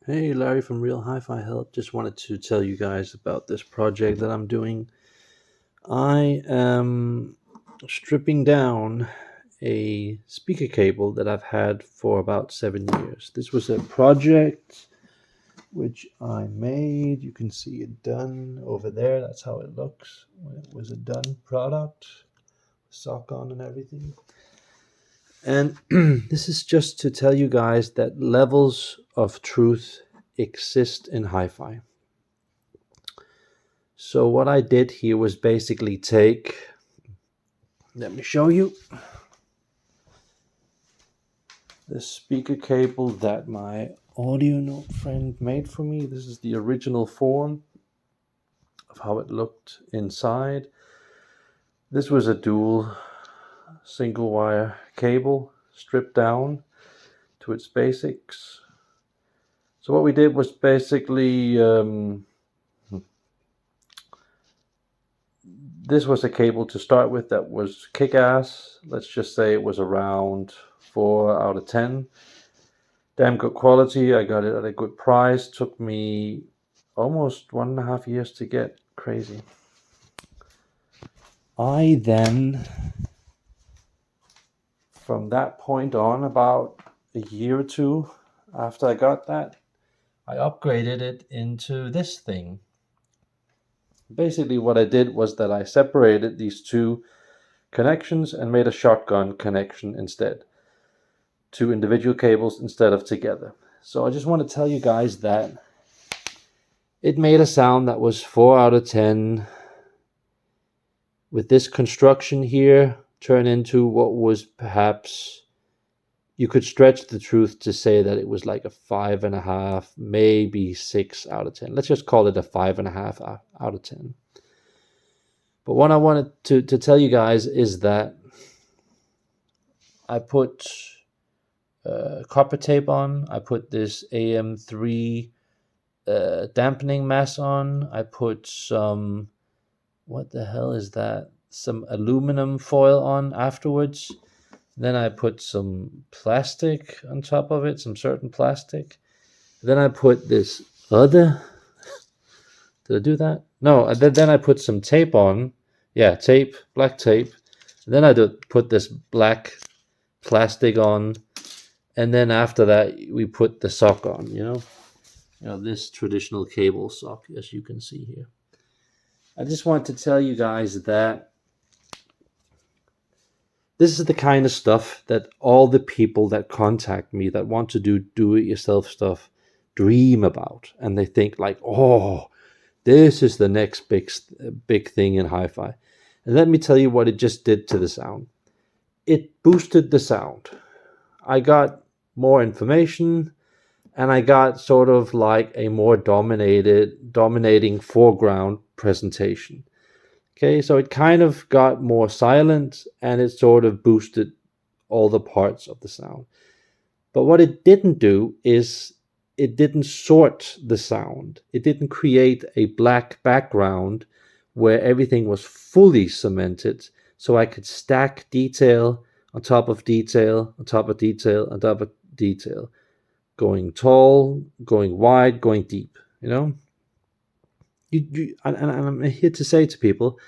Hey, Larry from Real Hi-Fi Help. Just wanted to tell you guys about this project that I'm doing. I am stripping down a speaker cable that I've had for about 7 years. This was a project which I made. You can see it done over there. That's how it looks when it was a done product, sock on and everything. And this is just to tell you guys that levels of truth exist in hi-fi. So what I did here was basically let me show you, the speaker cable that my audio note friend made for me. This is the original form of how it looked inside. This was a dual single wire cable stripped down to its basics. So what we did was basically this was a cable to start with that was kick-ass. Let's just say it was around 4 out of 10. Damn good quality. I got it at a good price. Took me almost 1.5 years to get. Crazy. I then, from that point on, about a year or two after I got that, I upgraded it into this thing. Basically what I did was that I separated these two connections and made a shotgun connection instead. Two individual cables instead of together. So I just want to tell you guys that it made a sound that was 4 out of 10. With this construction here, turn into what was perhaps, you could stretch the truth to say that it was like a 5.5, maybe 6 out of 10. Let's just call it a 5.5 out of 10. But what I wanted to tell you guys is that I put copper tape on. I put this AM3 dampening mass on. I put some, what the hell is that? Some aluminum foil on afterwards. Then I put some plastic on top of it, some certain plastic. Then I put this other. Did I do that? No, then I put some tape on. Yeah, tape, black tape. Then I put this black plastic on. And then after that, we put the sock on, this traditional cable sock, as you can see here. I just want to tell you guys that this is the kind of stuff that all the people that contact me that want to do-it-yourself stuff dream about. And they think like, oh, this is the next big thing in hi-fi. And let me tell you what it just did to the sound. It boosted the sound. I got more information, and I got sort of like a more dominating foreground presentation. Okay, so it kind of got more silent, and it sort of boosted all the parts of the sound. But what it didn't do is it didn't sort the sound. It didn't create a black background where everything was fully cemented, so I could stack detail on top of detail on top of detail on top of detail, going tall, going wide, going deep. And I'm here to say to people,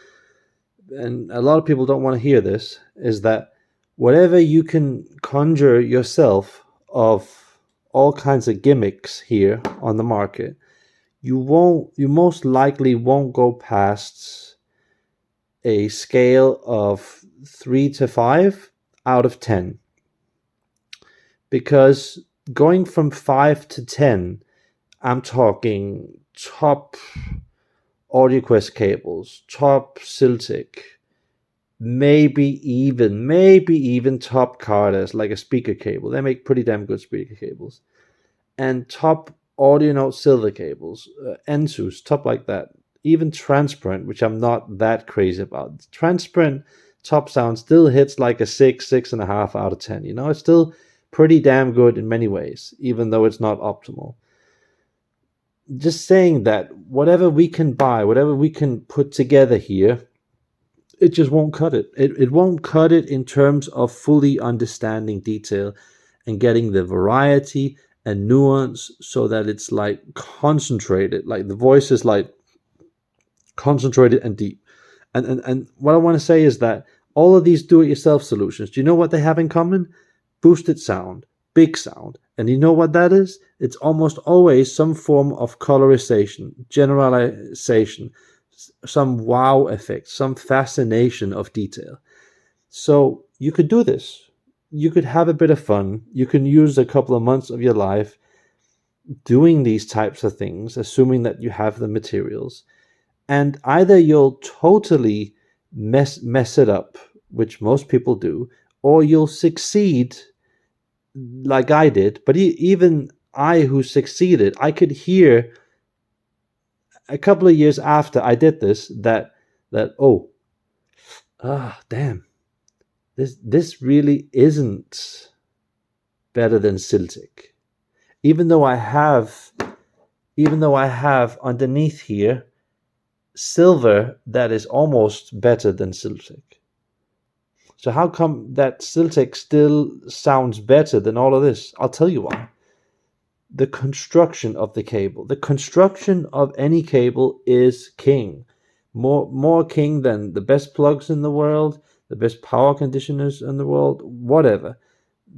and a lot of people don't want to hear this, is that whatever you can conjure yourself of all kinds of gimmicks here on the market, you most likely won't go past a scale of 3 to 5 out of 10. Because going from 5 to 10, I'm talking top AudioQuest cables, top Siltic, maybe even top Cardas, like a speaker cable. They make pretty damn good speaker cables. And top AudioNote silver cables, Ensus, top like that. Even transparent, which I'm not that crazy about. Transparent top sound still hits like a 6.5 out of 10. It's still pretty damn good in many ways, even though it's not optimal. Just saying that whatever we can buy, whatever we can put together here, it just won't cut it. It won't cut it in terms of fully understanding detail and getting the variety and nuance, so that it's like concentrated, like the voice is like concentrated and deep. And what I want to say is that all of these do-it-yourself solutions, do you know what they have in common? Boosted sound, big sound. And you know what that is? It's almost always some form of colorization, generalization, some wow effect, some fascination of detail. So you could do this. You could have a bit of fun. You can use a couple of months of your life doing these types of things, assuming that you have the materials. And either you'll totally mess it up, which most people do, or you'll succeed like I did. But even I, who succeeded, I could hear a couple of years after I did this that damn, this really isn't better than Siltic. Even though I have underneath here silver that is almost better than Siltic. So how come that Siltic still sounds better than all of this? I'll tell you why. The construction of the cable. The construction of any cable is king. More king than the best plugs in the world, the best power conditioners in the world, whatever.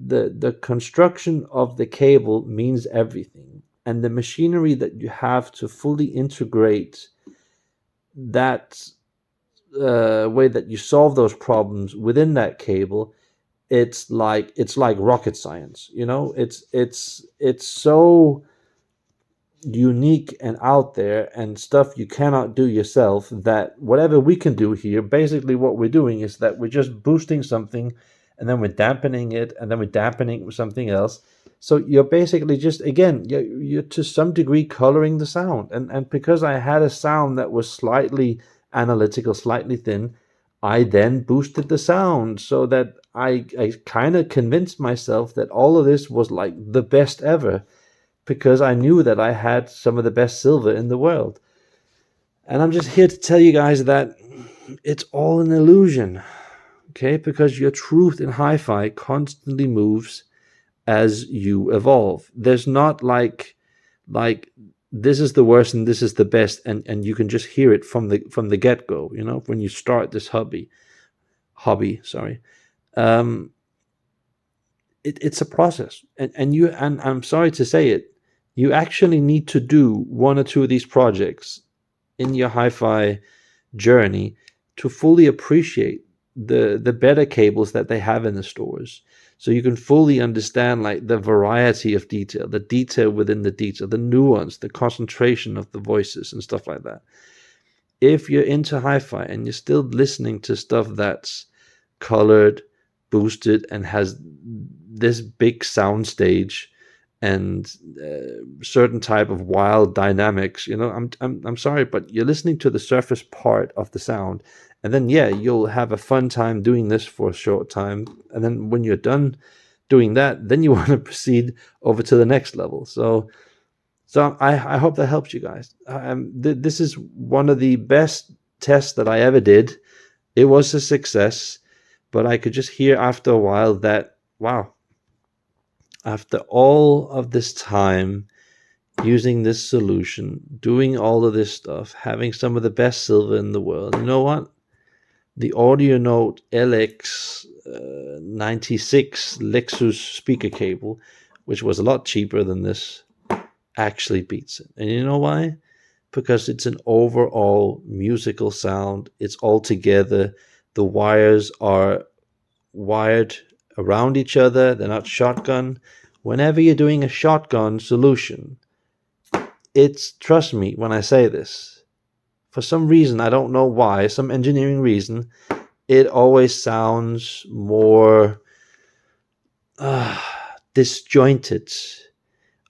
The construction of the cable means everything. And the machinery that you have to fully integrate that way that you solve those problems within that cable, it's like rocket science. It's so unique and out there, and stuff you cannot do yourself, that whatever we can do here, basically what we're doing is that we're just boosting something, and then we're dampening it, and then we're dampening it with something else. So you're basically just, again, you're to some degree coloring the sound. And because I had a sound that was slightly analytical, slightly thin, I then boosted the sound so that I kind of convinced myself that all of this was like the best ever, because I knew that I had some of the best silver in the world. And I'm just here to tell you guys that it's all an illusion, okay? Because your truth in hi-fi constantly moves as you evolve. There's not like this is the worst and this is the best, and you can just hear it from the get-go, when you start this hobby, sorry. It's a process, and I'm sorry to say it, you actually need to do one or two of these projects in your hi-fi journey to fully appreciate the better cables that they have in the stores, so you can fully understand like the variety of detail, the detail within the detail, the nuance, the concentration of the voices and stuff like that. If you're into hi-fi and you're still listening to stuff that's colored, boosted, and has this big sound stage and certain type of wild dynamics, I'm sorry, but you're listening to the surface part of the sound, and then you'll have a fun time doing this for a short time, and then when you're done doing that, then you want to proceed over to the next level. So I hope that helps you guys. This is one of the best tests that I ever did. It was a success, but I could just hear after a while that, wow, after all of this time using this solution, doing all of this stuff, having some of the best silver in the world, you know what? The Audio Note LX96 Lexus speaker cable, which was a lot cheaper than this, actually beats it. And you know why? Because it's an overall musical sound. It's all together. The wires are wired around each other. They're not shotgun. Whenever you're doing a shotgun solution, trust me when I say this, for some reason, I don't know why, some engineering reason, it always sounds more disjointed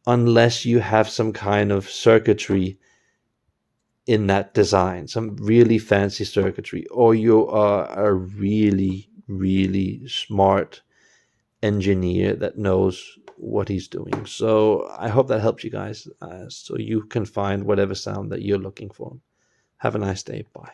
unless you have some kind of circuitry in that design, some really fancy circuitry, or you are a really, really smart engineer that knows what he's doing. So I hope that helps you guys, so you can find whatever sound that you're looking for. Have a nice day. Bye.